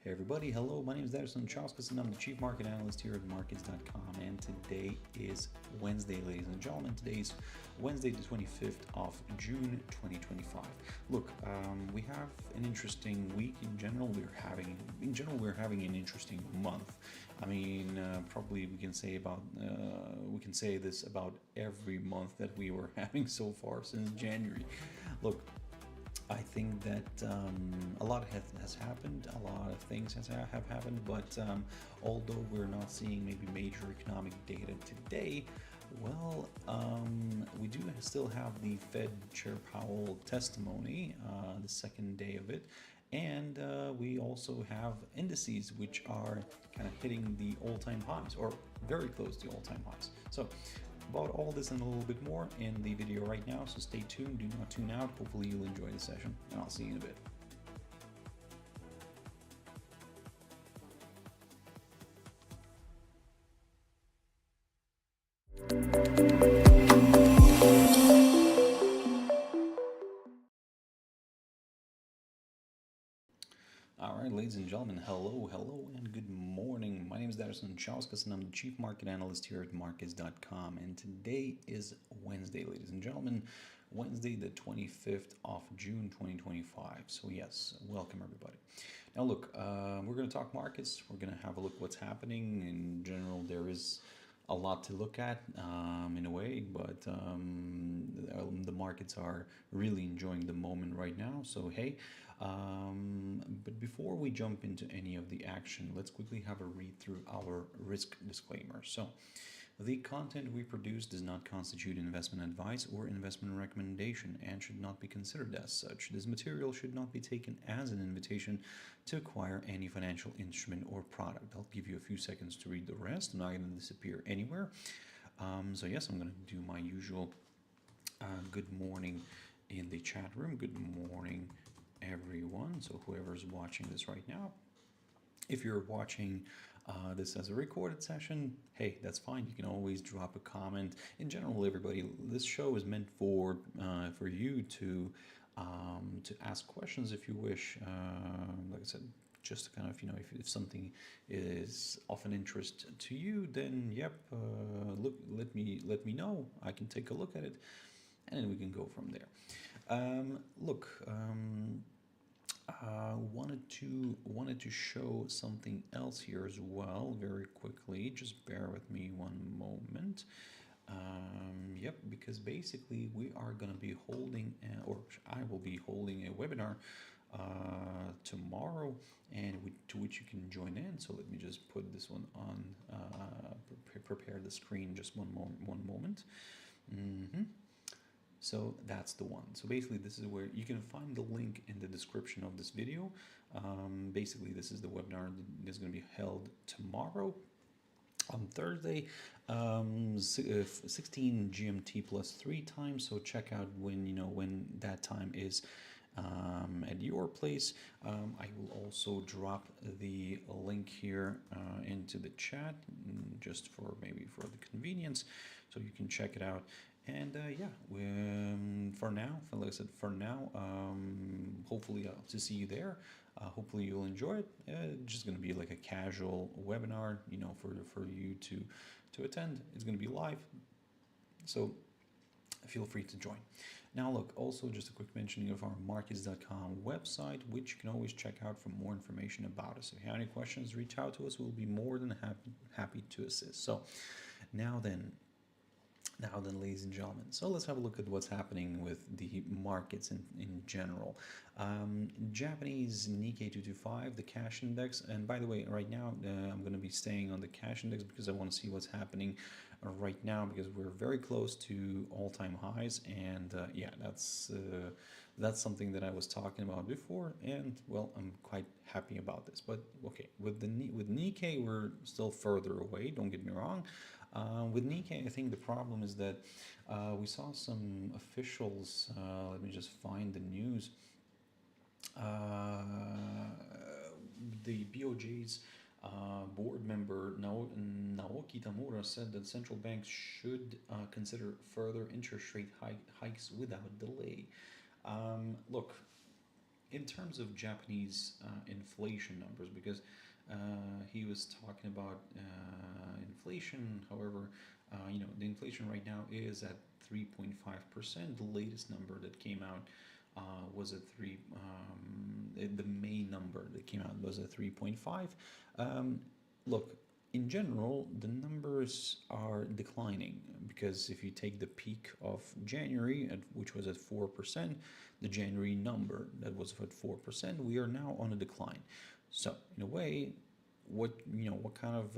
Hey everybody, hello, my name is Darius Anucauskas and I'm the Chief Market Analyst here at Markets.com, and today is Wednesday, ladies and gentlemen. Today is Wednesday the 25th of June 2025. Look, we have an interesting week. In general, we're having an interesting month. I mean, probably we can say this about every month that we were having so far since January. Look, I think that a lot has happened, a lot of things have happened, but although we're not seeing maybe major economic data today, well, we do still have the Fed Chair Powell testimony, the second day of it, and we also have indices which are kind of hitting the all-time highs, or very close to all-time highs. So about all this and a little bit more in the video right now, so stay tuned, do not tune out. Hopefully you'll enjoy the session, and I'll see you in a bit. All right, ladies and gentlemen, hello, and good morning. My name is Darius Anucauskas, and I'm the Chief Market Analyst here at Markets.com. And today is Wednesday, ladies and gentlemen, Wednesday the 25th of June 2025. So yes, welcome everybody. Now look, we're going to talk markets. We're going to have a look what's happening. In general, there is a lot to look at in a way, but the markets are really enjoying the moment right now. So hey, but before we jump into any of the action, let's quickly have a read through our risk disclaimer. So the content we produce does not constitute investment advice or investment recommendation and should not be considered as such. This material should not be taken as an invitation to acquire any financial instrument or product. I'll give you a few seconds to read the rest. I'm not going to disappear anywhere. So yes, I'm going to do my usual good morning in the chat room. Good morning, everyone. So whoever's watching this right now, if you're watching this as a recorded session, hey, that's fine. You can always drop a comment. In general, everybody, this show is meant for you to ask questions if you wish. Like I said, just to kind of, if something is of an interest to you, then yep, let me know. I can take a look at it, and then we can go from there. Look. Wanted to show something else here as well very quickly. Just bear with me one moment. Yep, because basically we are going to be holding, or I will be holding a webinar tomorrow, and to which you can join in. So let me just put this one on, prepare the screen just one moment. So that's the one. So basically this is where you can find the link in the description of this video. Basically this is the webinar that's going to be held tomorrow on Thursday, 16 GMT plus 3 times. So check out when that time is at your place. I will also drop the link here into the chat, just for the convenience, so you can check it out. And for now, like I said, hopefully to see you there. Hopefully you'll enjoy it. It's just going to be like a casual webinar, for you to attend. It's going to be live, so feel free to join. Now look, also just a quick mentioning of our Markets.com website, which you can always check out for more information about us. If you have any questions, reach out to us. We'll be more than happy to assist. So now then, ladies and gentlemen, so let's have a look at what's happening with the markets in general. Japanese Nikkei225, the cash index. And by the way, right now, I'm going to be staying on the cash index because I want to see what's happening right now, because we're very close to all-time highs. And yeah, that's something that I was talking about before. And well, I'm quite happy about this. But okay, with Nikkei, we're still further away. Don't get me wrong. With Nikkei, I think the problem is that we saw some officials, let me just find the news, the BOJ's board member Naoki Tamura said that central banks should consider further interest rate hikes without delay. Look, in terms of Japanese inflation numbers, because he was talking about inflation. However, the inflation right now is at 3.5%. The latest number that came out was at the May number that came out was at 3.5. Look, in general, the numbers are declining because if you take the peak of January, which was at 4%, the January number that was at 4%, we are now on a decline. So in a way, what kind of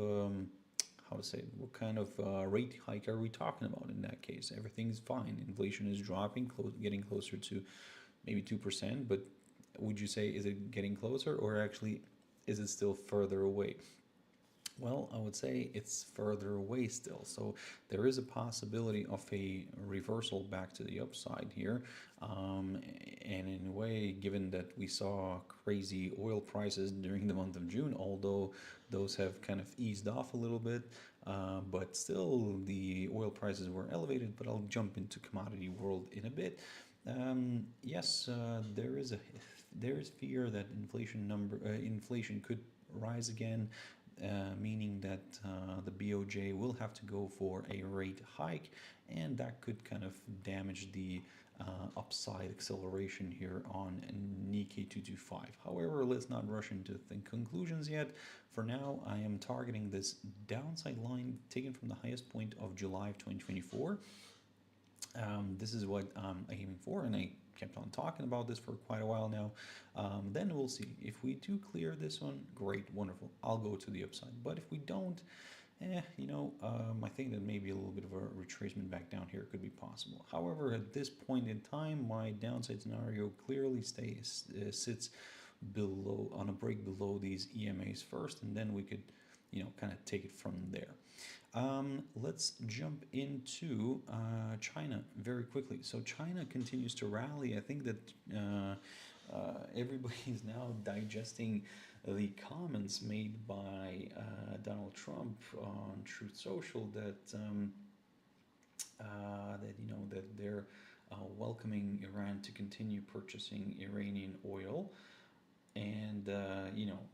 what kind of rate hike are we talking about in that case? Everything's fine. Inflation is dropping, getting closer to maybe 2%. But would you say, is it getting closer, or actually is it still further away? Well, I would say it's further away still. So there is a possibility of a reversal back to the upside here. And in a way, given that we saw crazy oil prices during the month of June, although those have kind of eased off a little bit, but still the oil prices were elevated. But I'll jump into commodity world in a bit. Yes, there is fear that inflation could rise again. Meaning that the BOJ will have to go for a rate hike, and that could kind of damage the upside acceleration here on Nikkei225. However, let's not rush into the conclusions yet. For now, I am targeting this downside line taken from the highest point of July of 2024. This is what I'm aiming for, and I kept on talking about this for quite a while now. Then we'll see. If we do clear this one, great, wonderful. I'll go to the upside. But if we don't, I think that maybe a little bit of a retracement back down here could be possible. However, at this point in time, my downside scenario clearly sits below, on a break below these EMAs first, and then we could, kind of take it from there. Let's jump into China very quickly. So China continues to rally. I think that everybody is now digesting the comments made by Donald Trump on Truth Social that that they're welcoming Iran to continue purchasing Iranian oil. And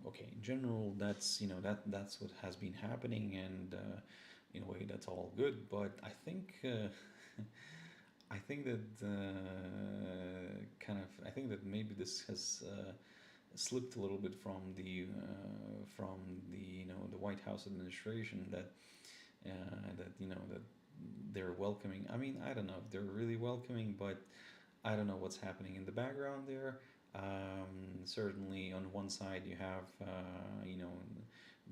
okay, in general, that's that's what has been happening, and in a way, that's all good. But I think I think that I think that maybe this has slipped a little bit from the the White House administration, that that they're welcoming. I mean, I don't know if they're really welcoming, but I don't know what's happening in the background there. Certainly, on one side, you have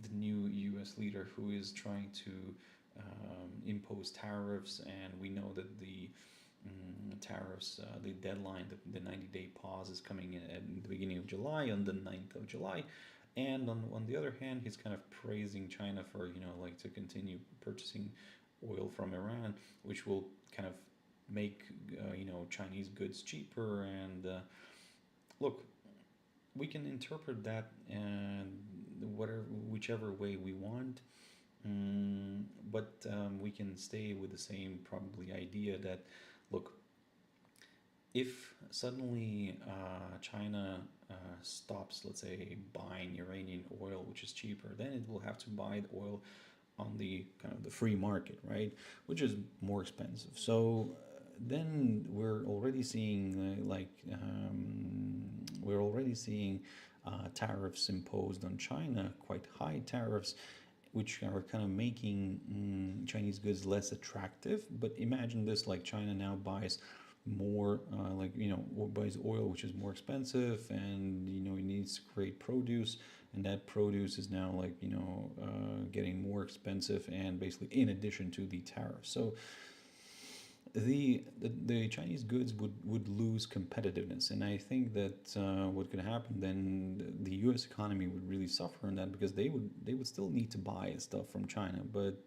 the new U.S. leader who is trying to impose tariffs, and we know that the tariffs, the deadline, the 90-day pause is coming in at the beginning of July, on the 9th of July. And on the other hand, he's kind of praising China for, to continue purchasing oil from Iran, which will kind of make, Chinese goods cheaper. And look, we can interpret that whichever way we want. But we can stay with the same probably idea that, look, if suddenly China stops, let's say, buying Iranian oil, which is cheaper, then it will have to buy the oil on the kind of the free market, right, which is more expensive. So then we're already seeing tariffs imposed on China, quite high tariffs, which are kind of making Chinese goods less attractive. But imagine this, like China now buys more, buys oil, which is more expensive, and, it needs to create produce, and that produce is now getting more expensive, and basically in addition to the tariffs. So the Chinese goods would lose competitiveness, and I think that what could happen then, the U.S. economy would really suffer in that, because they would still need to buy stuff from China, but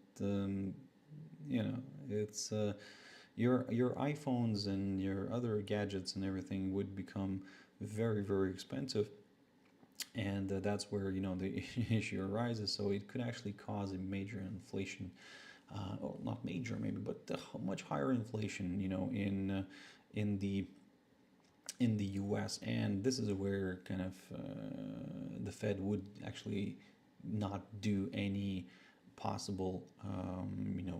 it's your iPhones and your other gadgets and everything would become very, very expensive, and that's where the issue arises. So it could actually cause a major inflation. Or not major maybe, but much higher inflation, in the in the US, and this is where kind of the Fed would actually not do any possible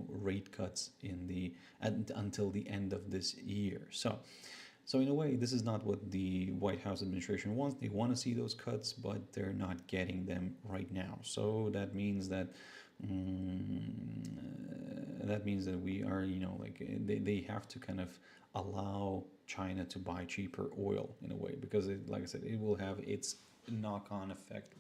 rate cuts in the until the end of this year. So in a way, this is not what the White House administration wants. They want to see those cuts, but they're not getting them right now. So that means that we are, they have to kind of allow China to buy cheaper oil in a way, because like I said, it will have its knock-on effect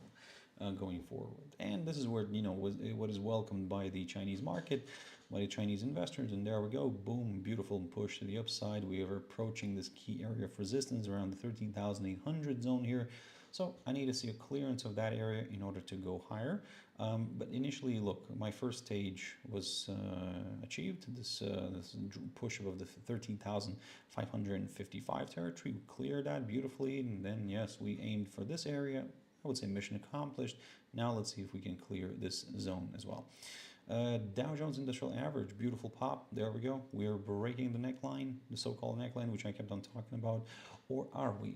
going forward. And this is where, what is welcomed by the Chinese market, by the Chinese investors. And there we go, boom, beautiful push to the upside. We are approaching this key area of resistance around the 13,800 zone here. So I need to see a clearance of that area in order to go higher. But initially, look, my first stage was achieved. This push above the 13,555 territory. We cleared that beautifully. And then, yes, we aimed for this area. I would say mission accomplished. Now let's see if we can clear this zone as well. Dow Jones Industrial Average, beautiful pop. There we go. We are breaking the neckline, the so-called neckline, which I kept on talking about. Or are we?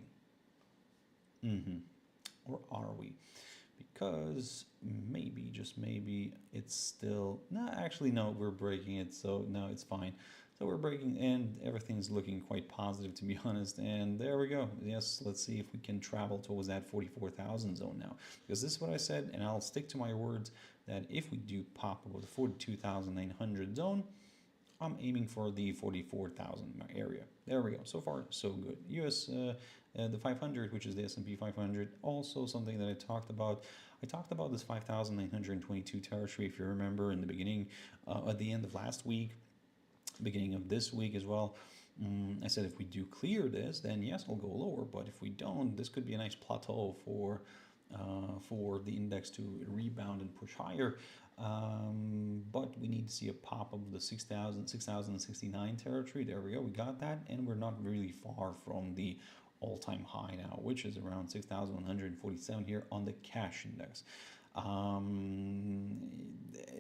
Or are we? Because maybe, just maybe, it's still... No, actually, no, we're breaking it. So, no, it's fine. So we're breaking, and everything's looking quite positive, to be honest. And there we go. Yes, let's see if we can travel towards that 44,000 zone now. Because this is what I said, and I'll stick to my words, that if we do pop above the 42,900 zone, I'm aiming for the 44,000 area. There we go. So far, so good. US, the 500, which is the S&P 500, also something that I talked about. I talked about this 5,922 territory, if you remember, in the beginning, at the end of last week, beginning of this week as well. I said if we do clear this, then yes, I'll go lower. But if we don't, this could be a nice plateau for the index to rebound and push higher. But we need to see a pop of the 6,069 territory. There we go. We got that, and we're not really far from the all-time high now, which is around 6,147 here on the cash index.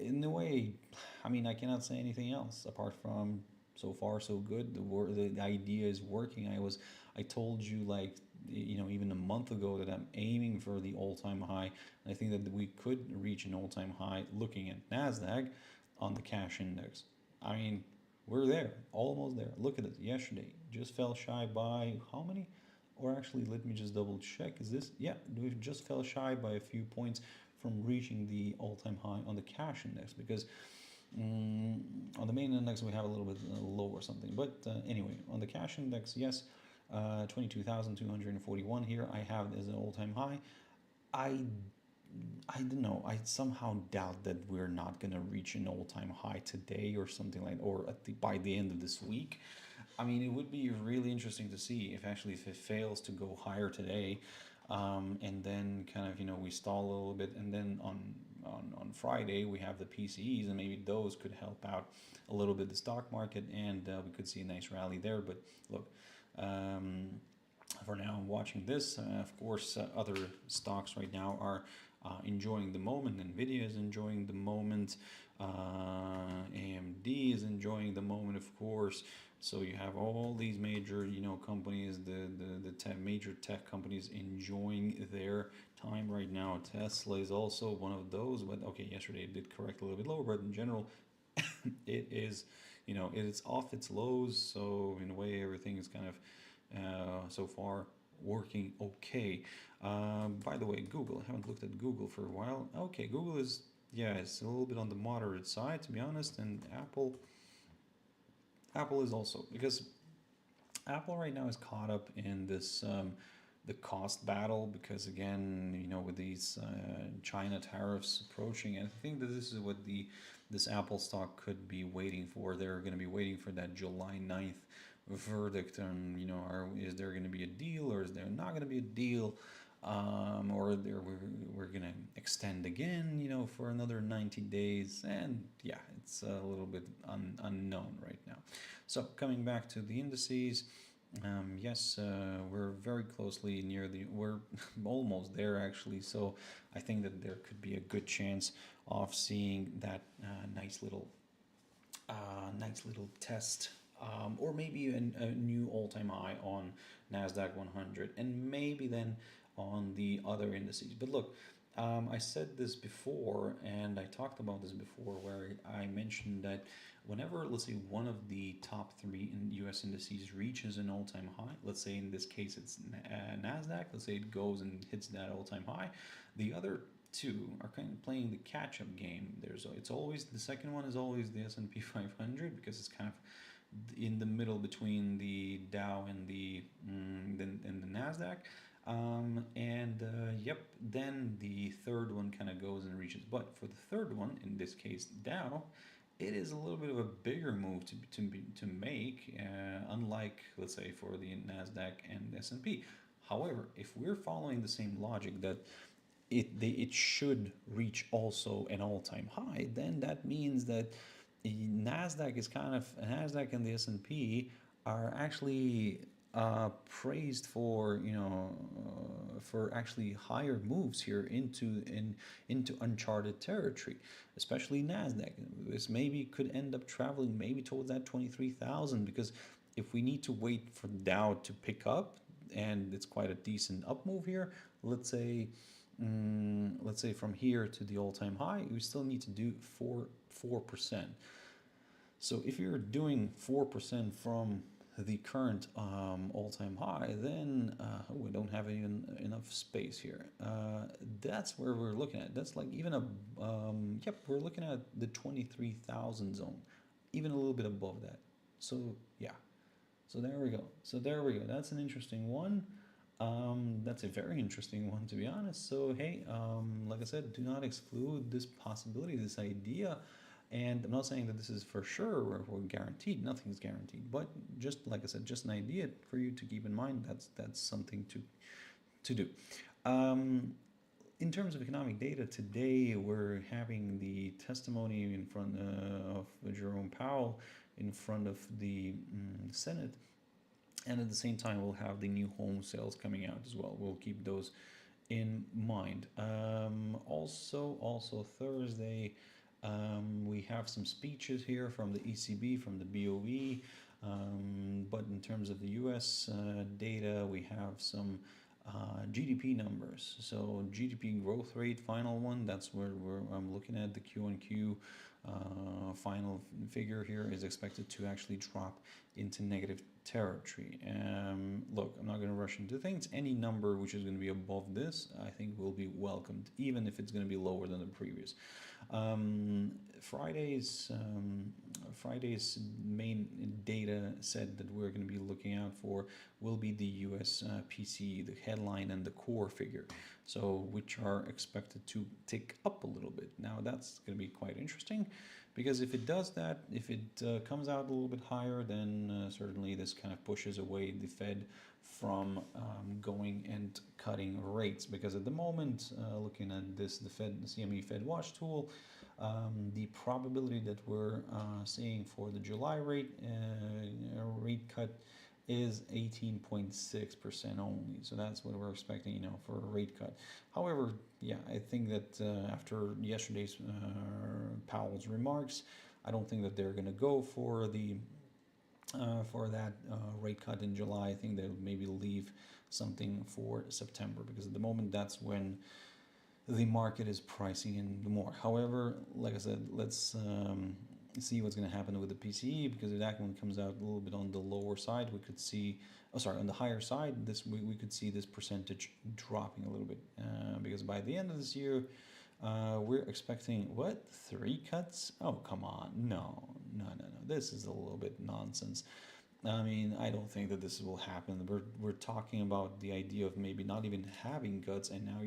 In a way, I mean, I cannot say anything else apart from so far so good. The idea is working. I told you, like, even a month ago, that I'm aiming for the all-time high. And I think that we could reach an all-time high looking at Nasdaq on the cash index. I mean, we're there, almost there. Look at it. Yesterday just fell shy by how many? Or actually, let me just double check. Is this? Yeah, we just fell shy by a few points from reaching the all-time high on the cash index, because on the main index we have a little bit low or something. But anyway, on the cash index, yes, 22,241 here I have as an all-time high. I don't know, I somehow doubt that we're not going to reach an all-time high today or something like, or by the end of this week. I mean, it would be really interesting to see if it fails to go higher today, and then kind of, we stall a little bit, and then on Friday we have the PCEs, and maybe those could help out a little bit the stock market, and we could see a nice rally there. But look, for now I'm watching this. Of course, other stocks right now are enjoying the moment. NVIDIA is enjoying the moment. AMD is enjoying the moment, of course. So you have all these major, companies, the major tech companies enjoying their time right now. Tesla is also one of those, but okay, yesterday it did correct a little bit lower, but in general, it is, it's off its lows. So in a way, everything is kind of so far working okay. By the way, Google, I haven't looked at Google for a while. Okay, Google is, yeah, it's a little bit on the moderate side, to be honest, and Apple is also, because Apple right now is caught up in this the cost battle, because again, with these China tariffs approaching, and I think that this is what this Apple stock could be waiting for. They're going to be waiting for that July 9th verdict, and is there going to be a deal, or is there not going to be a deal, or we're going to extend again, for another 90 days. And yeah, it's a little bit unknown right now. So coming back to the indices, yes, we're very closely we're almost there actually. So I think that there could be a good chance of seeing that nice little test or maybe a new all-time high on Nasdaq 100, and maybe then on the other indices. But look, I said this before, and I talked about this before, where I mentioned that whenever, let's say, one of the top three in US indices reaches an all-time high, let's say in this case it's Nasdaq, let's say it goes and hits that all-time high, the other two are kind of playing the catch-up game. It's always, the second one is always the S&P 500, because it's kind of in the middle between the Dow and the Nasdaq. Yep, then the third one kind of goes and reaches. But for the third one, in this case Dow, it is a little bit of a bigger move to make, unlike, let's say, for the Nasdaq and S&P. However, if we're following the same logic that it should reach also an all-time high, then that means that Nasdaq and the S&P are actually praised for for actually higher moves here into uncharted territory, especially Nasdaq. This maybe could end up traveling maybe towards that 23,000, because if we need to wait for Dow to pick up, and it's quite a decent up move here, let's say from here to the all-time high, we still need to do 4%. So if you're doing 4% from the current all-time high, then we don't have enough space here. That's where we're looking at. That's like even yep, we're looking at the 23,000 zone, even a little bit above that. So yeah, so there we go. That's an interesting one. That's a very interesting one, to be honest. So hey, like I said, do not exclude this possibility, this idea. And I'm not saying that this is for sure or guaranteed. Nothing is guaranteed. But just like I said, just an idea for you to keep in mind. That's something to do. In terms of economic data, today we're having the testimony in front of Jerome Powell in front of the Senate. And at the same time, we'll have the new home sales coming out as well. We'll keep those in mind. Also Thursday, we have some speeches here from the ECB, from the BOE. But in terms of the US data, we have some GDP numbers. So GDP growth rate, final one, that's where I'm looking at the Q-on-Q final figure here is expected to actually drop into negative territory. Look, I'm not going to rush into things. Any number which is going to be above this, I think, will be welcomed, even if it's going to be lower than the previous. Friday's main data set that we're going to be looking out for will be the US PCE, the headline and the core figure, so which are expected to tick up a little bit. Now that's going to be quite interesting, because if it does that, if it comes out a little bit higher, then certainly this kind of pushes away the Fed from going and cutting rates, because at the moment, looking at this, the CME Fed Watch tool, the probability that we're seeing for the July rate cut is 18.6% only. So that's what we're expecting, for a rate cut. However, yeah, I think that after yesterday's Powell's remarks, I don't think that they're going to go for that rate cut in July. I think they'll maybe leave something for September, because at the moment that's when the market is pricing in more. However, like I said, let's see what's going to happen with the PCE, because if that one comes out a little bit on the lower side, we could see, on the higher side, we could see this percentage dropping a little bit, because by the end of this year, we're expecting, 3 cuts? Oh, come on. No. This is a little bit nonsense. I mean, I don't think that this will happen. We're talking about the idea of maybe not even having cuts, and now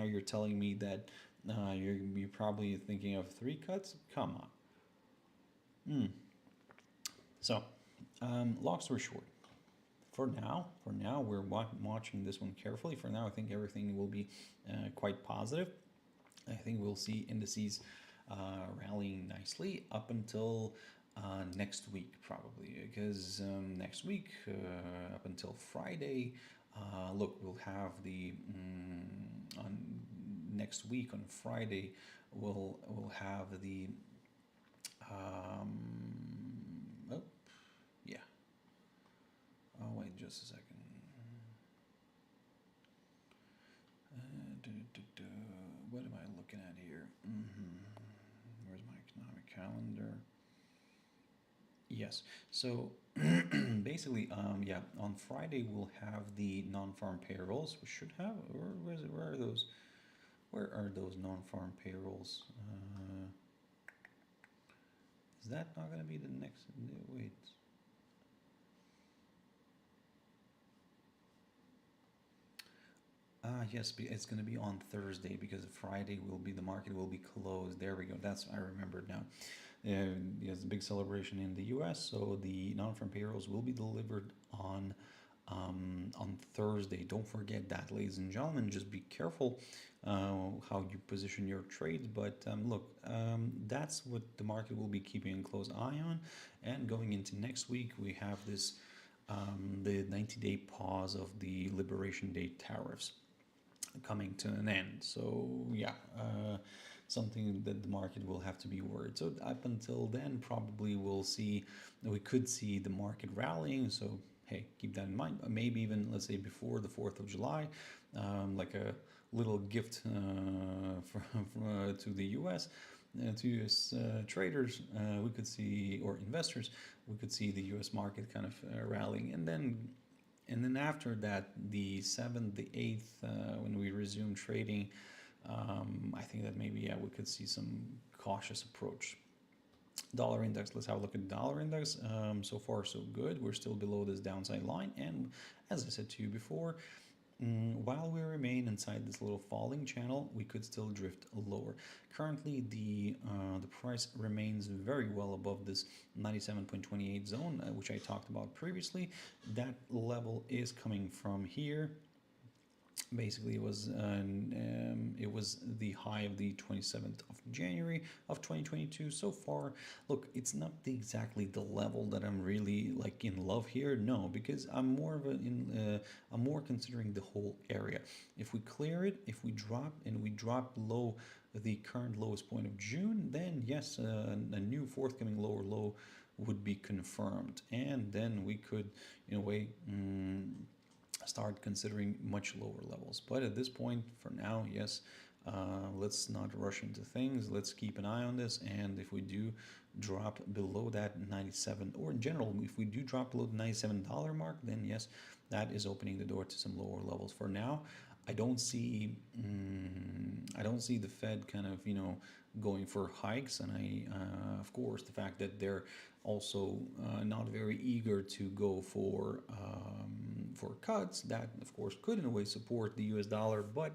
you're telling me that you're probably thinking of 3 cuts? Come on. So, long story short, for now, we're watching this one carefully. For now, I think everything will be quite positive. I think we'll see indices rallying nicely up until next week, probably, because next week up until Friday, look, we'll have the on next week on Friday we'll have the Oh, wait, just a second. What am I looking at here? Where's my economic calendar? Yes. So basically, yeah, on Friday we'll have the non-farm payrolls. We should have. Where is it? Where are those? Where are those non-farm payrolls? Is that not going to be the next? Wait. Yes, it's going to be on Thursday because Friday will be the market will be closed. There we go. That's I remembered now. There's a big celebration in the U.S., so the non-farm payrolls will be delivered on Thursday. Don't forget that, ladies and gentlemen. Just be careful how you position your trades. But look, that's what the market will be keeping a close eye on. And going into next week, we have this the 90-day pause of the Liberation Day tariffs coming to an end. So yeah, something that the market will have to be worried. So up until then, probably we could see the market rallying. So hey, keep that in mind. Maybe even let's say before the 4th of July, like a little gift to the U.S. To U.S. traders, we could see, or investors, we could see the U.S. market kind of rallying, and then after that, the 7th, the 8th, when we resume trading, I think that maybe we could see some cautious approach. Dollar index, let's have a look at the dollar index. So far so good. We're still below this downside line, and as I said to you before, while we remain inside this little falling channel, we could still drift lower. Currently, the price remains very well above this 97.28 zone, which I talked about previously. That level is coming from here. Basically, it was the high of the 27th of January of 2022. So far, look, it's not exactly the level that I'm really like in love here. No, because I'm more considering the whole area. If we clear it, if we drop and we drop below the current lowest point of June, then yes, a new forthcoming lower low would be confirmed, and then we could, in a way, start considering much lower levels. But at this point, for now, yes, let's not rush into things. Let's keep an eye on this, and if we do drop below that 97, or in general, if we do drop below the $97 mark, then yes, that is opening the door to some lower levels. For now, I don't see the Fed kind of going for hikes, and of course the fact that they're also not very eager to go for cuts, that of course could in a way support the US dollar. But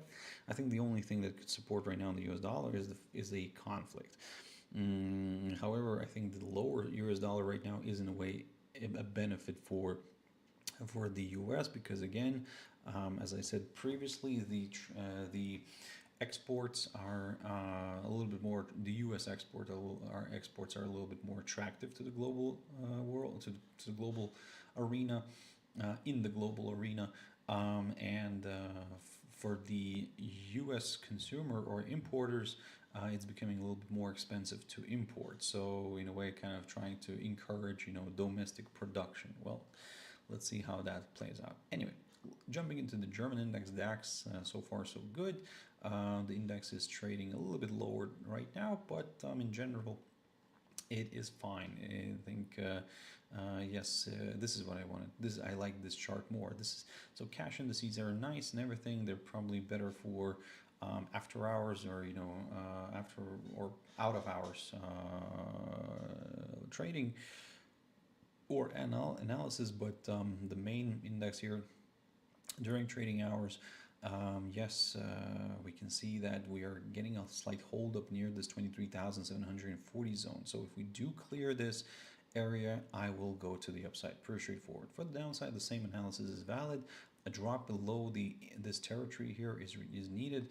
I think the only thing that could support right now the US dollar is the conflict. However, I think the lower US dollar right now is in a way a benefit for the US, because again, as I said previously, the exports are a little bit more, the US our exports are a little bit more attractive to the global world, to the global arena, in the global arena, and for the US consumer or importers, it's becoming a little bit more expensive to import. So in a way, kind of trying to encourage, domestic production. Well, let's see how that plays out. Anyway, jumping into the German index DAX, so far so good. The index is trading a little bit lower right now, but in general, it is fine. I think yes, this is what I wanted. I like this chart more. So cash indices are nice and everything. They're probably better for after hours, or after or out of hours trading or analysis. But the main index here during trading hours, yes, we can see that we are getting a slight hold up near this 23,740 zone. So if we do clear this area, I will go to the upside. Pretty straightforward. For the downside, the same analysis is valid. A drop below this territory here is needed,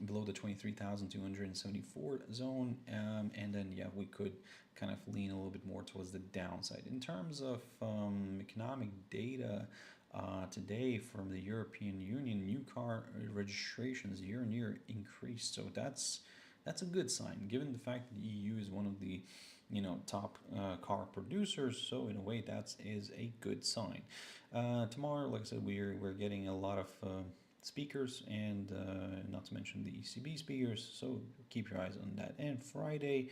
below the 23,274 zone, and then yeah, we could kind of lean a little bit more towards the downside. In terms of economic data, today from the European Union, new car registrations year on year increased. So that's a good sign, given the fact that the EU is one of the top car producers. So in a way, that is a good sign. Tomorrow, like I said, we're getting a lot of speakers, and not to mention the ECB speakers. So keep your eyes on that. And Friday,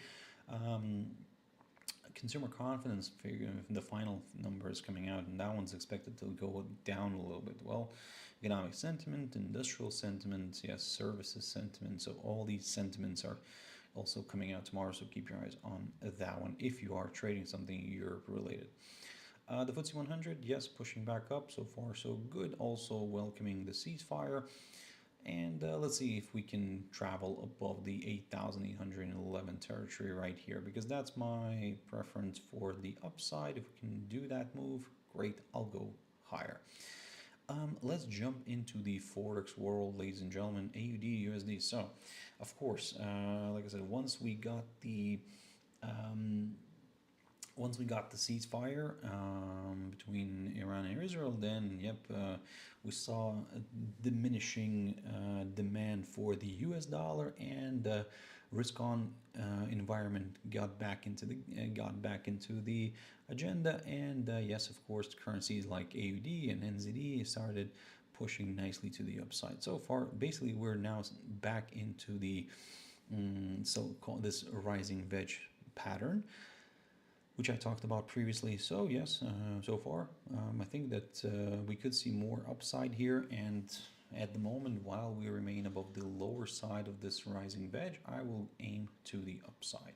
consumer confidence figure, the final number is coming out, and that one's expected to go down a little bit. Well, economic sentiment, industrial sentiment, yes, services sentiment. So all these sentiments are also coming out tomorrow. So keep your eyes on that one if you are trading something Europe related. The FTSE 100, yes, pushing back up. So far, so good. Also welcoming the ceasefire. And let's see if we can travel above the 8,811 territory right here, because that's my preference for the upside. If we can do that move, great, I'll go higher. Let's jump into the Forex world, ladies and gentlemen, AUD, USD. So, of course, like I said, once we got the ceasefire between Iran and Israel, then we saw a diminishing demand for the US dollar, and risk-on environment got back into the agenda, and yes, of course, currencies like AUD and NZD started pushing nicely to the upside. So far, basically, we're now back into the so-called this rising wedge pattern, which I talked about previously. So yes, so far, I think that we could see more upside here. And at the moment, while we remain above the lower side of this rising wedge, I will aim to the upside.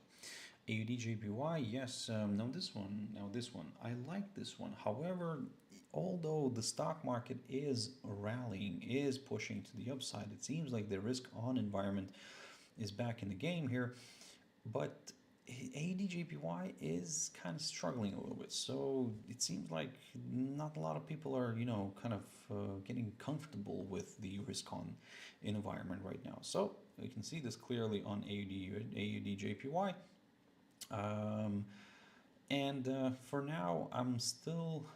AUDJPY, yes, now this one, I like this one. However, although the stock market is rallying, is pushing to the upside, it seems like the risk-on environment is back in the game here, but AUDJPY is kind of struggling a little bit. So it seems like not a lot of people are, kind of getting comfortable with the risk-on environment right now. So you can see this clearly on AUDJPY. For now, I'm still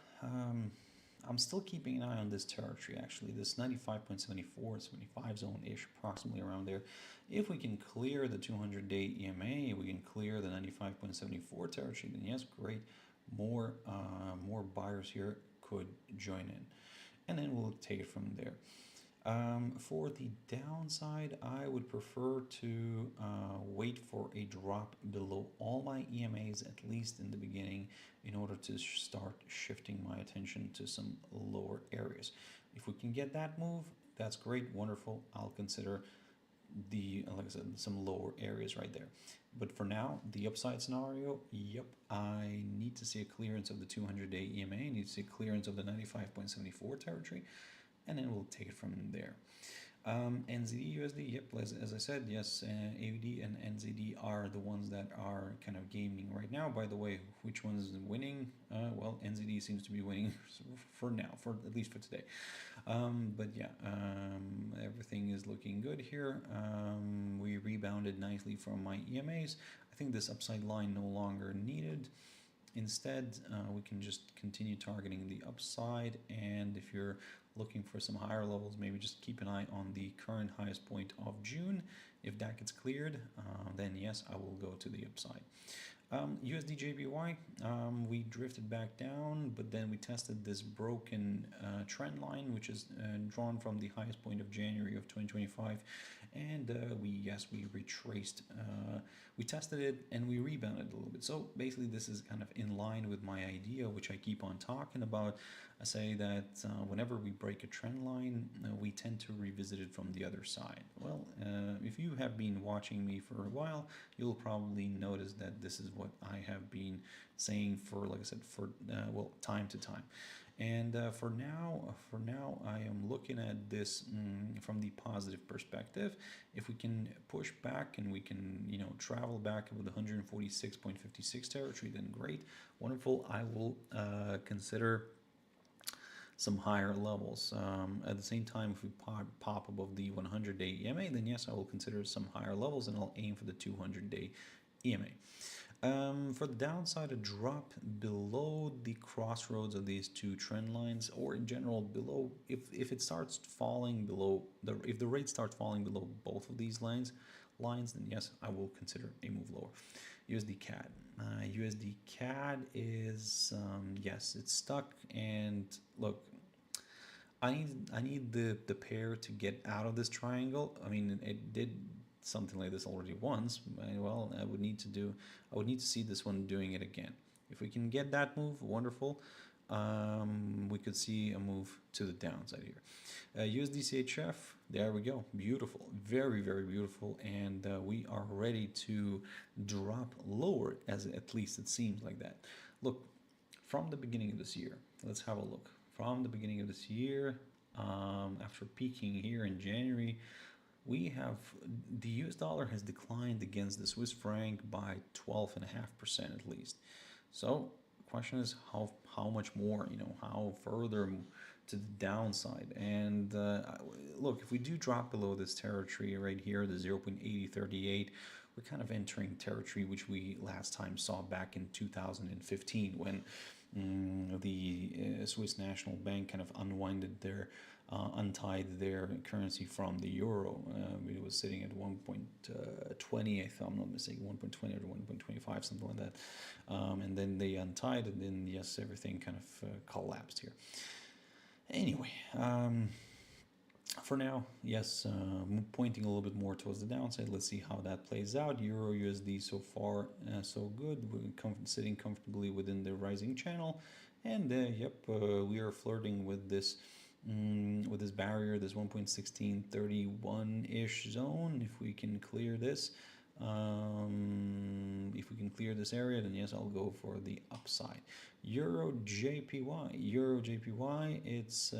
keeping an eye on this territory, actually, this 95.74, 75 zone-ish, approximately around there. If we can clear the 200-day EMA, we can clear the 95.74 territory, then yes, great. More buyers here could join in. And then we'll take it from there. For the downside, I would prefer to wait for a drop below all my EMAs, at least in the beginning, in order to start shifting my attention to some lower areas. If we can get that move, that's great, wonderful. I'll consider like I said, some lower areas right there. But for now, the upside scenario, yep, I need to see a clearance of the 200-day EMA, I need to see a clearance of the 95.74 territory, and then we'll take it from there. NZD/USD, yep, as I said, yes, AUD and NZD are the ones that are kind of gaming right now. By the way, which one's winning? Well, NZD seems to be winning for now, at least for today. But yeah, everything is looking good here. We rebounded nicely from my EMAs. I think this upside line no longer needed. Instead, we can just continue targeting the upside, and if you're looking for some higher levels, maybe just keep an eye on the current highest point of June. If that gets cleared, then yes, I will go to the upside. USDJPY, we drifted back down, but then we tested this broken trend line, which is drawn from the highest point of January of 2025, and we retraced, we tested it and we rebounded a little bit. So basically this is kind of in line with my idea, which I keep on talking about. I say that whenever we break a trend line, we tend to revisit it from the other side. Well, if you have been watching me for a while, you'll probably notice that this is what I have been saying for, like I said, for time to time. And for now, I am looking at this from the positive perspective. If we can push back and we can, travel back with the 146.56 territory, then great, wonderful. I will consider some higher levels. At the same time, if we pop above the 100-day EMA, then yes, I will consider some higher levels, and I'll aim for the 200-day EMA. For the downside, a drop below the crossroads of these two trend lines, or in general below, if it starts falling below, if the rate starts falling below both of these lines, lines, then yes, I will consider a move lower. USD-CAD. USD-CAD is, yes, it's stuck. And look, I need the pair to get out of this triangle. I mean, it did something like this already once. Well, I would need to see this one doing it again. If we can get that move, wonderful. We could see a move to the downside here. USDCHF, there we go. Beautiful, very, very beautiful. And we are ready to drop lower, as at least it seems like that. Look, from the beginning of this year, let's have a look. From the beginning of this year, after peaking here in January, we have the US dollar has declined against the Swiss franc by 12.5% at least. So the question is how much more, how further to the downside. And look, if we do drop below this territory right here, the 0.8038, we're kind of entering territory which we last time saw back in 2015 when the Swiss National Bank kind of untied their currency from the euro. It was sitting at 1.20, if I'm not mistaken, 1.20 or 1.25, something like that. And then they untied, and then yes, everything kind of collapsed here. Anyway, for now, yes, pointing a little bit more towards the downside. Let's see how that plays out. EURUSD so far so good. We're sitting comfortably within the rising channel, and yep, we are flirting with this barrier, this 1.1631-ish zone. If we can clear this, area, then yes, I'll go for the upside. EUROJPY, it's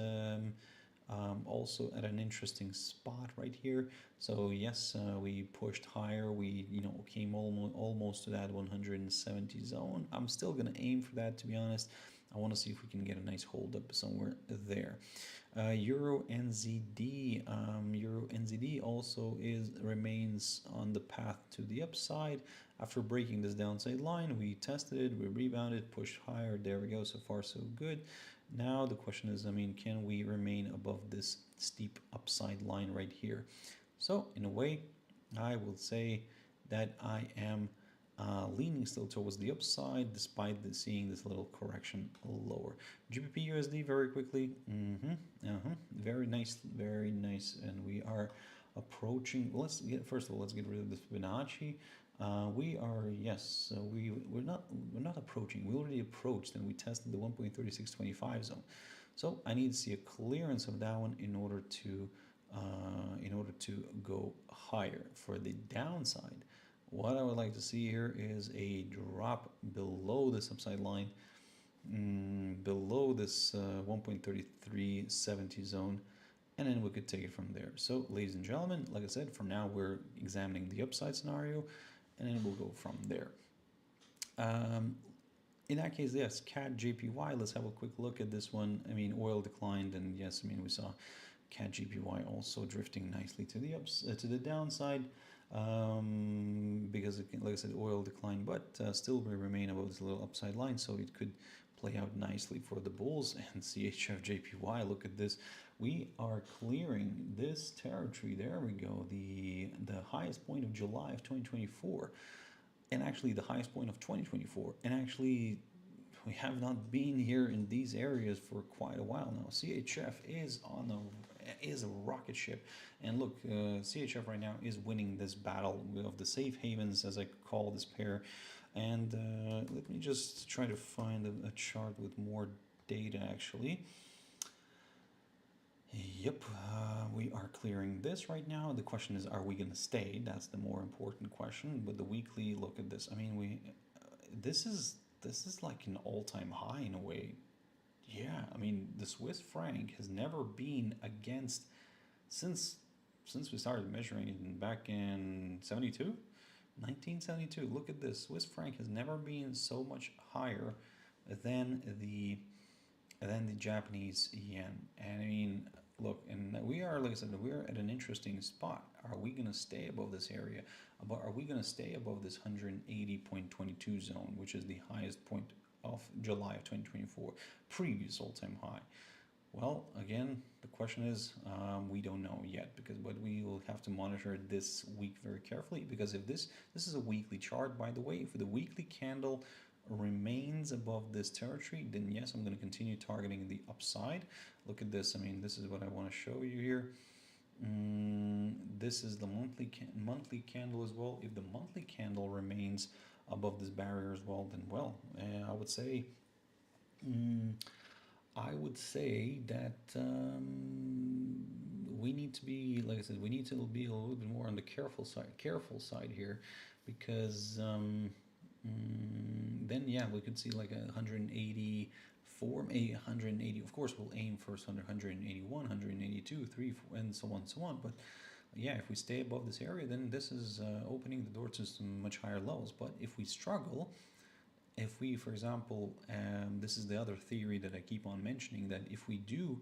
also at an interesting spot right here. So yes, we pushed higher. We came almost to that 170 zone. I'm still gonna aim for that, to be honest. I want to see if we can get a nice hold up somewhere there. EURONZD. EURONZD also remains on the path to the upside. After breaking this downside line, we tested it, we rebounded, pushed higher. There we go. So far, so good. Now the question is, can we remain above this steep upside line right here? So in a way, I will say that I am leaning still towards the upside, despite seeing this little correction lower. GBPUSD very quickly. Very nice, very nice. And we are approaching. First of all, let's get rid of this Fibonacci. We are, yes, we're not approaching. We already approached, and we tested the 1.3625 zone. So I need to see a clearance of that one in order to go higher. For the downside, what I would like to see here is a drop below this upside line, below this 1.3370 zone, and then we could take it from there. So, ladies and gentlemen, like I said, for now we're examining the upside scenario, and then we'll go from there. In that case, yes, CAD JPY. Let's have a quick look at this one. Oil declined, and yes, we saw CAD JPY also drifting nicely to the downside. Because like I said, oil declined, but still we remain above this little upside line, so it could play out nicely for the bulls. And CHF-JPY, look at this, we are clearing this territory. There we go, the highest point of July of 2024, and actually the highest point of 2024, and actually we have not been here in these areas for quite a while now. CHF is a rocket ship, and look, CHF right now is winning this battle of the safe havens, as I call this pair. And let me just try to find a chart with more data actually. Yep, we are clearing this right now. The question is, are we going to stay? That's the more important question. But the weekly, look at this. This is like an all-time high in a way. Yeah, the Swiss franc has never been against since we started measuring it back in 1972. Look at this. Swiss franc has never been so much higher than the Japanese yen. And look, and we are, like I said, we're at an interesting spot. Are we going to stay above this area? Are we going to stay above this 180.22 zone, which is the highest point of July of 2024, previous all-time high? Well, again, the question is, we don't know yet, but we will we'll have to monitor this week very carefully, because if this is a weekly chart, by the way. If the weekly candle remains above this territory, then yes, I'm going to continue targeting the upside. Look at this. I mean, this is what I want to show you here. This is the monthly candle as well. If the monthly candle remains above this barrier as well, then well, I would say that we need to be, like I said, we need to be a little bit more on the careful side here, because then yeah, we could see like 184, 180. Of course, we'll aim first under 181, 182, 3, 4, and so on. But yeah, if we stay above this area, then this is opening the door to some much higher levels. But if we struggle, if we, for example, this is the other theory that I keep on mentioning, that if we do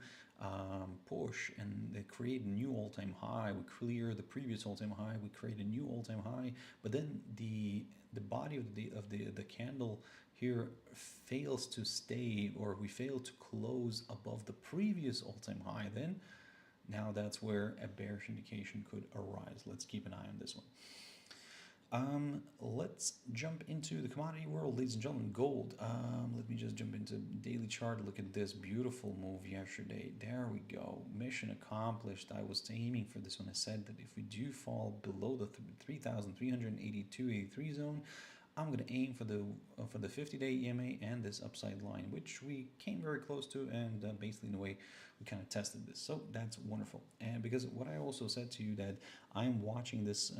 push and they create a new all-time high, we clear the previous all-time high, we create a new all-time high, but then the body of the candle here fails to stay, or we fail to close above the previous all-time high, then now that's where a bearish indication could arise. Let's keep an eye on this one. Let's jump into the commodity world, ladies and gentlemen. Gold. Let me just jump into daily chart. Look at this beautiful move yesterday. There we go. Mission accomplished. I was aiming for this one. I said that if we do fall below the 3,382.83 zone, I'm going to aim for the 50-day EMA and this upside line, which we came very close to, and basically in a way we kind of tested this. So that's wonderful. And because what I also said to you, that I'm watching this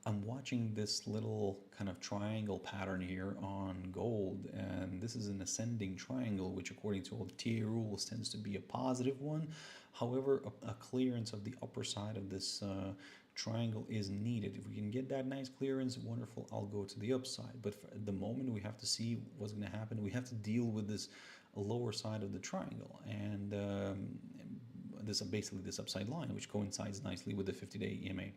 I'm watching this little kind of triangle pattern here on gold, and this is an ascending triangle, which according to all the TA rules tends to be a positive one. However, a clearance of the upper side of this triangle is needed. If we can get that nice clearance, wonderful, I'll go to the upside. But at the moment, we have to see what's going to happen. We have to deal with this lower side of the triangle, and this basically this upside line, which coincides nicely with the 50-day EMA.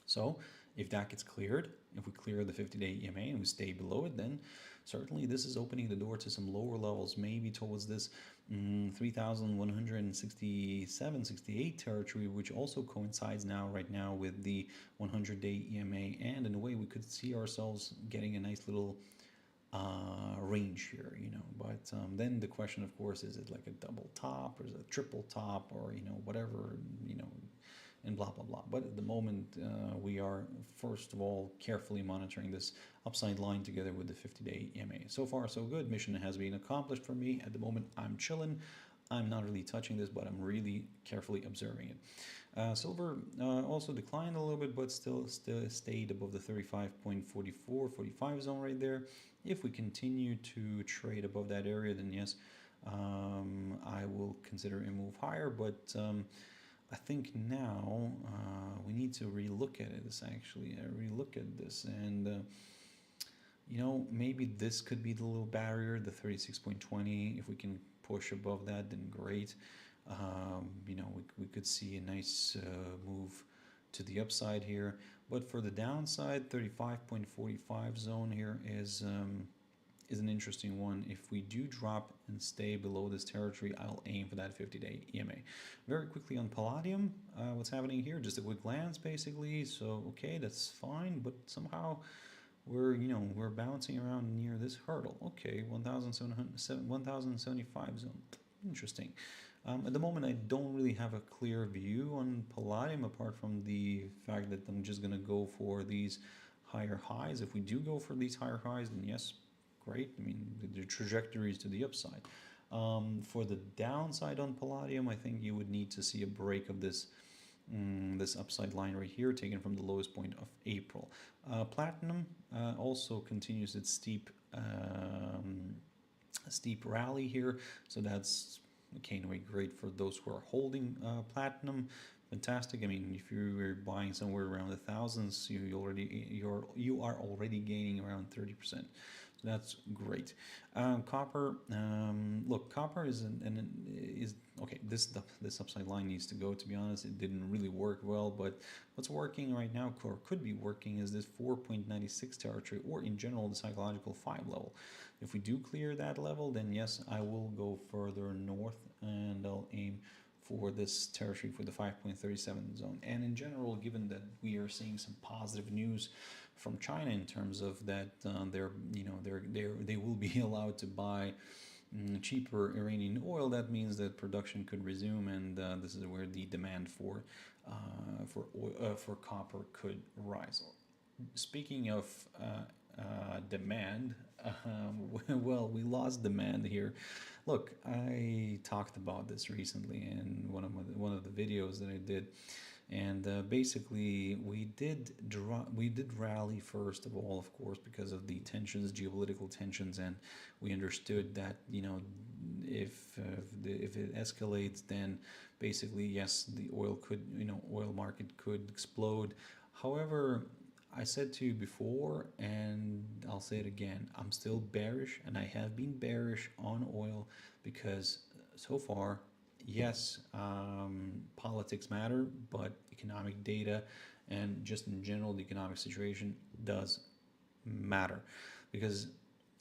So if that gets cleared, if we clear the 50-day EMA and we stay below it, then certainly this is opening the door to some lower levels, maybe towards this 3,167, 68 territory, which also coincides right now with the 100-day EMA. And in a way, we could see ourselves getting a nice little range here, but then the question, of course, is it like a double top, or is it a triple top, or whatever, and blah blah blah. But at the moment, we are first of all carefully monitoring this upside line together with the 50-day EMA. So far so good. Mission has been accomplished for me. At the moment, I'm chilling. I'm not really touching this, but I'm really carefully observing it. Silver also declined a little bit, but still stayed above the 35.44-45 zone right there. If we continue to trade above that area, then yes, I will consider a move higher. But I think now we need to relook at it. Relook at this, and maybe this could be the little barrier, the 36.20. If we can push above that, then great. We could see a nice move to the upside here. But for the downside, 35.45 zone here is an interesting one. If we do drop and stay below this territory, I'll aim for that 50-day EMA. Very quickly on Palladium, what's happening here? Just a quick glance, basically. So okay, that's fine, but somehow we're bouncing around near this hurdle. Okay, 1,075 zone. Interesting. At the moment, I don't really have a clear view on Palladium, apart from the fact that I'm just going to go for these higher highs. If we do go for these higher highs, then yes, great. I mean, the trajectory is to the upside. For the downside on Palladium, I think you would need to see a break of this this upside line right here, taken from the lowest point of April. Platinum also continues its steep rally here, so that's anyway great for those who are holding platinum. Fantastic. I mean, if you were buying somewhere around the thousands, you are already gaining around 30%. So that's great. Copper. Look, copper is okay. This upside line needs to go. To be honest, it didn't really work well. But what's working right now, or could be working, is this 4.96 territory, or in general the psychological 5 level. If we do clear that level, then yes, I will go further north, and I'll aim for this territory for the 5.37 zone. And in general, given that we are seeing some positive news from China in terms of that they will be allowed to buy cheaper Iranian oil, that means that production could resume, and this is where the demand for copper could rise. Speaking of demand, well, we lost demand here. Look, I talked about this recently in one of the videos that I did, and basically we did rally first of all, of course, because of the tensions, geopolitical tensions, and we understood that if it escalates, then basically yes, the oil market could explode. However, I said to you before, and I'll say it again, I'm still bearish, and I have been bearish on oil because so far, yes, politics matter, but economic data and just in general the economic situation does matter, because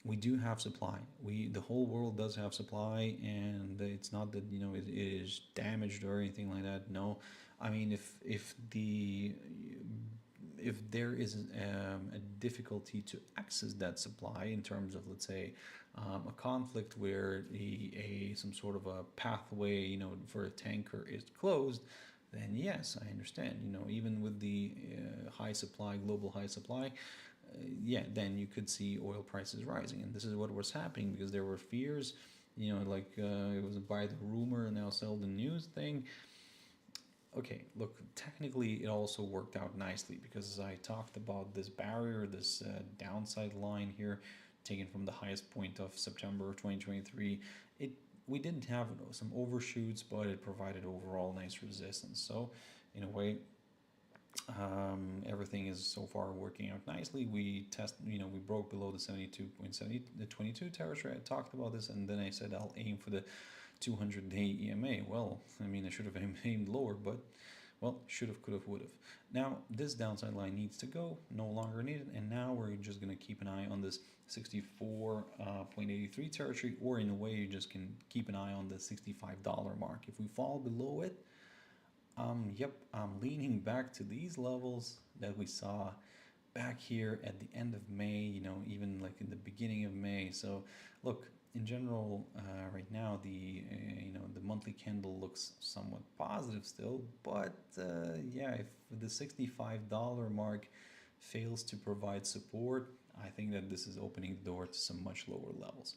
we do have supply. The whole world does have supply, and it's not that it is damaged or anything like that. No, I mean if there is a difficulty to access that supply in terms of, let's say, a conflict where some sort of a pathway, for a tanker is closed, then yes, I understand. Even with the high supply, global high supply, then you could see oil prices rising, and this is what was happening because there were fears, it was buy the rumor and now sell the news thing. Okay, look, technically it also worked out nicely because I talked about this barrier, this downside line here, taken from the highest point of September of 2023. We didn't have some overshoots, but it provided overall nice resistance. So, in a way, everything is so far working out nicely. We broke below the 72.70, the 22 territory. I talked about this, and then I said I'll aim for the 200-day EMA. Well, I mean, I should have aimed lower, but, well, should have, could have, would have. Now, this downside line needs to go, no longer needed, and now we're just going to keep an eye on this 64.83 territory, or in a way, you just can keep an eye on the $65 mark. If we fall below it, I'm leaning back to these levels that we saw back here at the end of May, even like in the beginning of May. So, look, in general, right now the monthly candle looks somewhat positive still, but if the $65 mark fails to provide support, I think that this is opening the door to some much lower levels.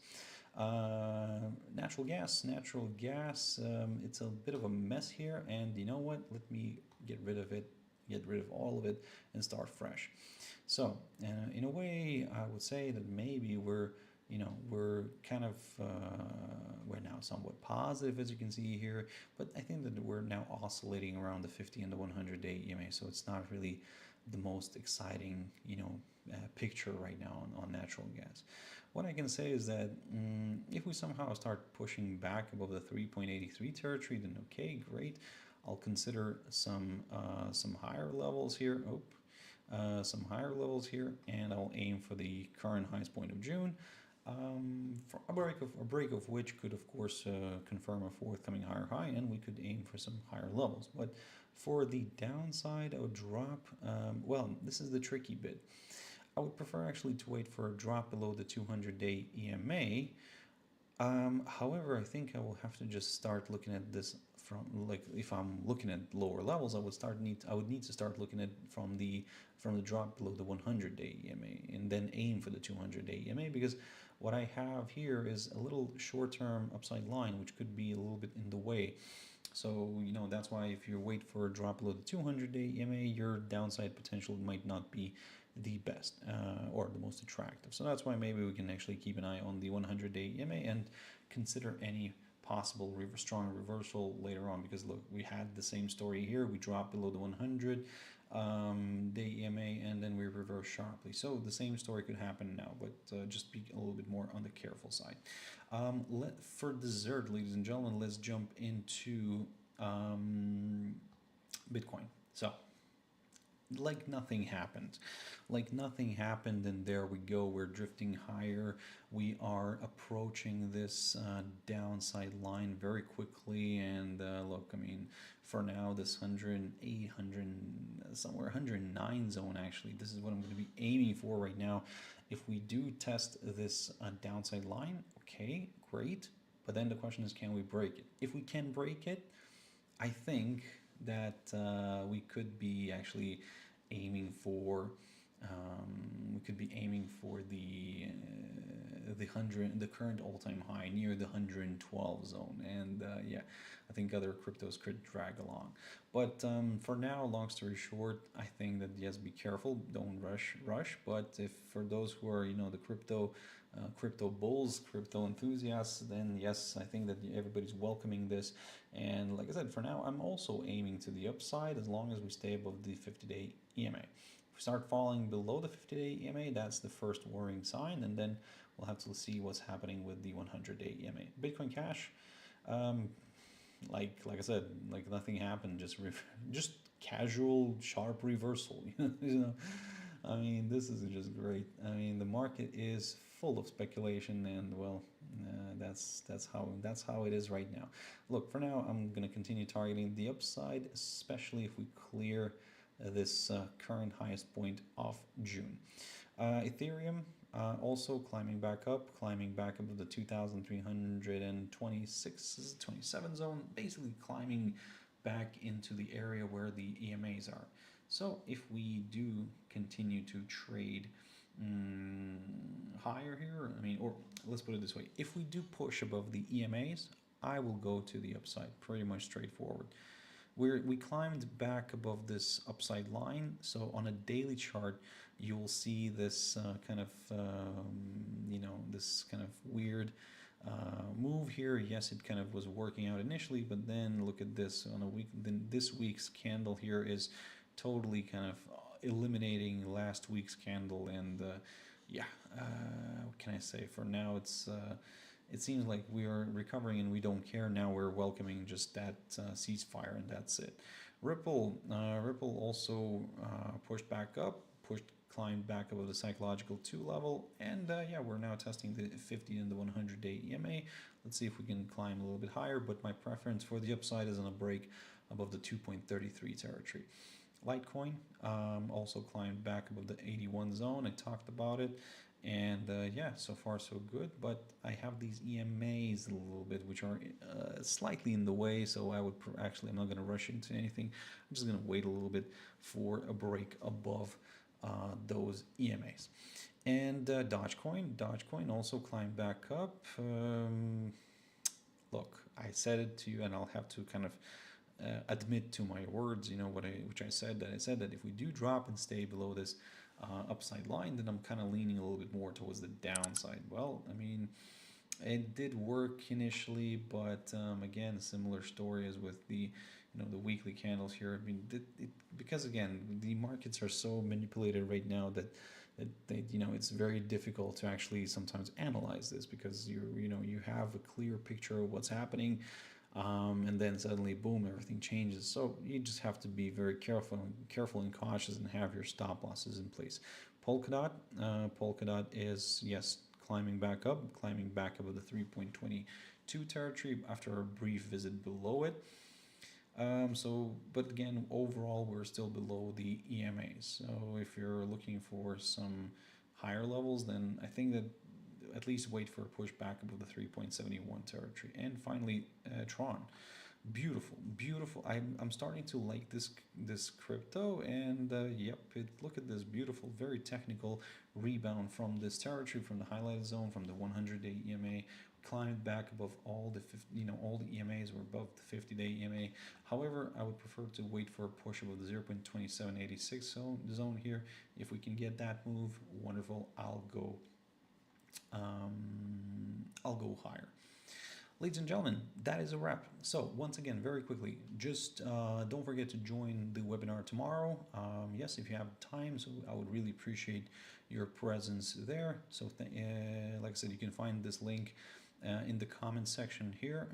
Natural gas, it's a bit of a mess here, and you know what? Let me get rid of it, get rid of all of it, and start fresh. So, in a way, I would say that maybe we're now somewhat positive, as you can see here, but I think that we're now oscillating around the 50 and the 100-day EMA, so it's not really the most exciting, picture right now on natural gas. What I can say is that if we somehow start pushing back above the 3.83 territory, then okay, great. I'll consider some higher levels here. And I'll aim for the current highest point of June. For a break of which could, of course, confirm a forthcoming higher high, and we could aim for some higher levels. But for the downside, I would drop. This is the tricky bit. I would prefer actually to wait for a drop below the 200-day EMA. However, I think I will have to just start looking at this from, like, if I'm looking at lower levels, I would need to start looking at from the drop below the 100-day EMA, and then aim for the 200-day EMA, because what I have here is a little short-term upside line, which could be a little bit in the way. So, that's why if you wait for a drop below the 200-day EMA, your downside potential might not be the best or the most attractive. So that's why maybe we can actually keep an eye on the 100-day EMA and consider any possible strong reversal later on, because look, we had the same story here. We dropped below the 100-day EMA, and then we reversed sharply. So the same story could happen now, but just be a little bit more on the careful side. For dessert, ladies and gentlemen, let's jump into Bitcoin. So like nothing happened. Like nothing happened, and there we go. We're drifting higher. We are approaching this downside line very quickly. And look, I mean, for now, this 108, 100, somewhere 109 zone, actually, this is what I'm going to be aiming for right now. If we do test this downside line, okay, great. But then the question is, can we break it? If we can break it, I think that we could be actually aiming for the current all-time high near the 112 zone, and yeah, I think other cryptos could drag along. But for now, long story short, I think that yes, be careful, don't rush. But if for those who are the crypto bulls, crypto enthusiasts, then yes, I think that everybody's welcoming this. And like I said, for now, I'm also aiming to the upside as long as we stay above the 50-day EMA. If we start falling below the 50-day EMA, that's the first worrying sign, and then we'll have to see what's happening with the 100-day EMA. Bitcoin Cash, like I said, like nothing happened, just casual sharp reversal. I mean, this is just great. I mean, the market is full of speculation, and well, that's how it is right now. Look, for now, I'm gonna continue targeting the upside, especially if we clear this current highest point of June. Ethereum also climbing back up the 2,326, 27 zone, basically climbing back into the area where the EMAs are. So if we do continue to trade higher here, I mean, or let's put it this way, if we do push above the EMAs, I will go to the upside, pretty much straightforward. We climbed back above this upside line, so on a daily chart, you'll see this this kind of weird move here. Yes, it kind of was working out initially, but then look at this on a week. Then this week's candle here is totally kind of eliminating last week's candle, and yeah, what can I say? For now, it seems like we are recovering and we don't care. Now we're welcoming just that ceasefire, and that's it. Ripple also pushed back up, climbed back above the psychological 2 level, and yeah, we're now testing the 50 and the 100-day EMA. Let's see if we can climb a little bit higher, but my preference for the upside is on a break above the 2.33 territory. Litecoin also climbed back above the 81 zone. I talked about it, and yeah, so far so good, but I have these EMAs a little bit, which are slightly in the way, so I would actually, I'm not going to rush into anything. I'm just going to wait a little bit for a break above those EMAs. And Dogecoin also climbed back up. Look, I said it to you, and I'll have to kind of admit to my words, which I said that if we do drop and stay below this upside line, then I'm kind of leaning a little bit more towards the downside. Well, I mean, it did work initially, but again, a similar story as with the the weekly candles here. I mean, because again, the markets are so manipulated right now that it's very difficult to actually sometimes analyze this, because you have a clear picture of what's happening, and then suddenly, boom, everything changes. So you just have to be very careful and cautious, and have your stop losses in place. Polkadot is, yes, climbing back up above the 3.22 territory after a brief visit below it. But again, overall, we're still below the EMAs. So if you're looking for some higher levels, then I think that at least wait for a push back above the 3.71 territory. And finally, Tron. Beautiful. I'm starting to like this crypto, and yep, look at this beautiful, very technical rebound from this territory, from the highlighted zone, from the 100-day EMA. Climbed back above all the all the EMAs were above the 50-day EMA. However, I would prefer to wait for a push above the 0.2786 zone here. If we can get that move, wonderful. I'll go higher. Ladies and gentlemen, that is a wrap. So once again, very quickly, just don't forget to join the webinar tomorrow. Yes, if you have time, so I would really appreciate your presence there. So like I said, you can find this link in the comment section here,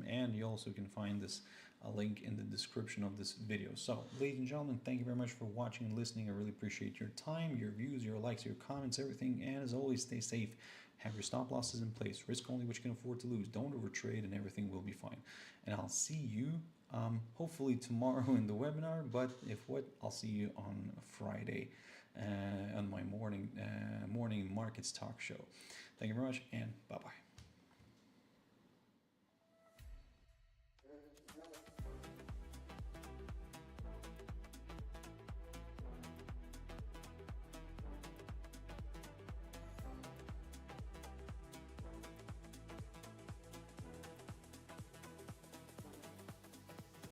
and you also can find this a link in the description of this video. So, ladies and gentlemen, thank you very much for watching and listening. I really appreciate your time, your views, your likes, your comments, everything. And as always, stay safe. Have your stop losses in place. Risk only what you can afford to lose. Don't overtrade, and everything will be fine. And I'll see you hopefully tomorrow in the webinar. But if what, I'll see you on Friday on my morning Markets Talk show. Thank you very much, and bye-bye.